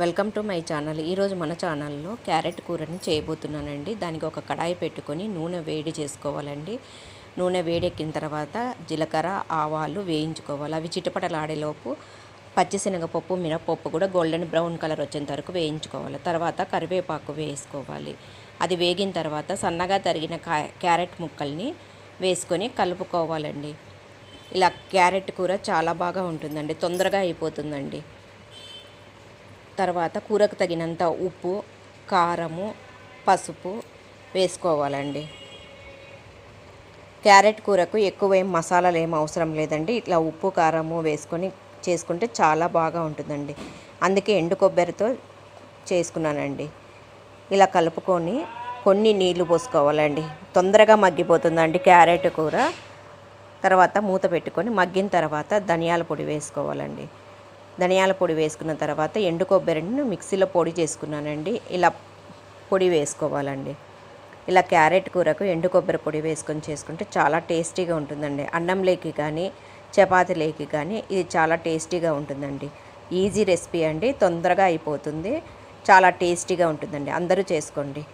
Welcome to my channel. ఈరోజు మన ఛానల్లో క్యారెట్ కూరని చేయబోతున్నానండి. దానికి ఒక కడాయి పెట్టుకొని నూనె వేడి చేసుకోవాలండి. నూనె వేడెక్కిన తర్వాత జీలకర్ర ఆవాలు వేయించుకోవాలి. అవి చిటపటలాడేలోపు పచ్చిశనగపప్పు మినపప్పు కూడా గోల్డెన్ బ్రౌన్ కలర్ వచ్చేంత వరకు వేయించుకోవాలి. తర్వాత కరివేపాకు వేసుకోవాలి. అది వేగిన తర్వాత సన్నగా తరిగిన క్యారెట్ ముక్కల్ని వేసుకొని కలుపుకోవాలండి. ఇలా క్యారెట్ కూర చాలా బాగా ఉంటుందండి, తొందరగా అయిపోతుందండి. తర్వాత కూరకు తగినంత ఉప్పు, కారము, పసుపు వేసుకోవాలండి. క్యారెట్ కూరకు ఎక్కువ మసాలాలు ఏం అవసరం లేదండి. ఇట్లా ఉప్పు కారము వేసుకొని చేసుకుంటే చాలా బాగా ఉంటుందండి. అందుకే ఎండు కొబ్బరితో చేసుకున్నానండి. ఇలా కలుపుకొని కొన్ని నీళ్లు పోసుకోవాలండి. తొందరగా మగ్గిపోతుందండి క్యారెట్ కూర. తర్వాత మూత పెట్టుకొని మగ్గిన తర్వాత ధనియాల పొడి వేసుకోవాలండి. ధనియాల పొడి వేసుకున్న తర్వాత ఎండు కొబ్బరిని మిక్సీలో పొడి చేసుకున్నానండి. ఇలా పొడి వేసుకోవాలండి. ఇలా క్యారెట్ కూరకు ఎండు కొబ్బరి పొడి వేసుకొని చేసుకుంటే చాలా టేస్టీగా ఉంటుందండి. అన్నంలోకి కానీ చపాతీలోకి కానీ ఇది చాలా టేస్టీగా ఉంటుందండి. ఈజీ రెసిపీ అండి, తొందరగా అయిపోతుంది, చాలా టేస్టీగా ఉంటుందండి. అందరూ చేసుకోండి.